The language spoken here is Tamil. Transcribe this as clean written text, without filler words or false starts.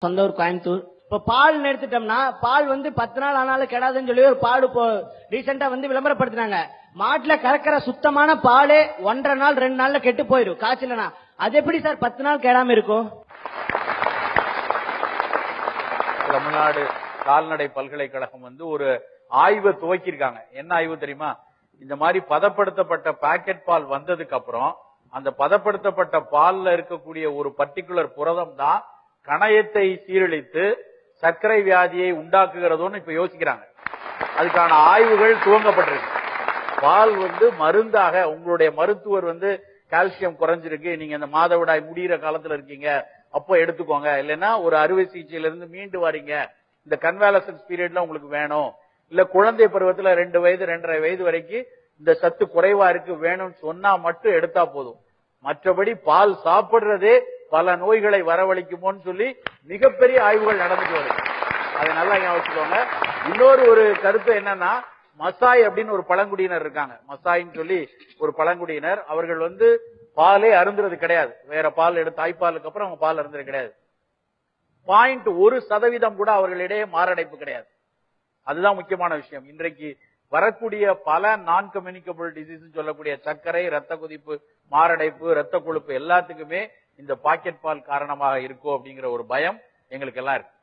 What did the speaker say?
சொந்த ஊர் கோயம்புத்தூர். இப்ப பால் எடுத்துட்டோம்னா பால் 10 நாள் ஆனாலும் கெடாதுன்னு சொல்லி ஒரு பால் இப்போ ரீசெண்டா விளம்பரப்படுத்தினாங்க. மாட்டுல கறக்கிற சுத்தமான பாலே 1.5 நாள் 2 நாள்ல கெட்டு போயிடும் காய்ச்சலனா. அது எப்படி சார் 10 நாள் கெடாம இருக்கும்? தமிழ்நாடு கால்நடை பல்கலைக்கழகம் ஒரு ஆய்வை துவக்கியிருக்காங்க. என்ன ஆய்வு தெரியுமா? இந்த மாதிரி பதப்படுத்தப்பட்ட பாக்கெட் பால் வந்ததுக்கு அப்புறம் அந்த பதப்படுத்தப்பட்ட பால்ல இருக்கக்கூடிய ஒரு பர்டிகுலர் புரதம் தான் கணையத்தை சீரழித்து சர்க்கரை வியாதியை உண்டாக்குகிறதோன்னு இப்ப யோசிக்கிறாங்க. அதுக்கான ஆய்வுகள் துவங்கப்பட்டிருக்கு. பால் மருந்தாக உங்களுடைய மருத்துவர் கால்சியம் குறைஞ்சிருக்கு, நீங்க இந்த மாதவிடாய் முடிகிற காலத்துல இருக்கீங்க, அப்போ எடுத்துக்கோங்க, இல்லைன்னா ஒரு அறுவை சிகிச்சையில இருந்து மீண்டு வரீங்க, இந்த கன்வாலசன்ஸ் பீரியட்ல உங்களுக்கு வேணும், இல்ல குழந்தை பருவத்துல 2 வயது 2.5 வயது வரைக்கும் இந்த சத்து குறைவா இருக்கு வேணும்னு சொன்னா மட்டும் எடுத்தா போதும். மற்றபடி பால் சாப்பிடுறதே பல நோய்களை வரவழைக்குமோன்னு சொல்லி மிகப்பெரிய ஆய்வுகள் நடந்துட்டு வருது. அதை நல்லா யோசிச்சுக்கோங்க. இன்னொரு ஒரு கருத்து என்னன்னா, மசாய் அப்படின்னு ஒரு பழங்குடியினர் இருக்காங்க. மசாயின்னு சொல்லி ஒரு பழங்குடியினர், அவர்கள் பாலே அருந்துறது கிடையாது. வேற பால் எடுத்து தாய்ப்பாலுக்கு அப்புறம் அவங்க பால் அருந்துறது கிடையாது. 0.1% கூட அவர்களிடையே மாரடைப்பு கிடையாது. அதுதான் முக்கியமான விஷயம். இன்றைக்கு வரக்கூடிய பல நான் கம்யூனிகபிள் டிசீஸ் சொல்லக்கூடிய சர்க்கரை, ரத்த கொதிப்பு, மாரடைப்பு, ரத்த கொழுப்பு எல்லாத்துக்குமே இந்த பாக்கெட் பால் காரணமாக இருக்கும் அப்படிங்கிற ஒரு பயம் எங்களுக்கு எல்லாம் இருக்கு.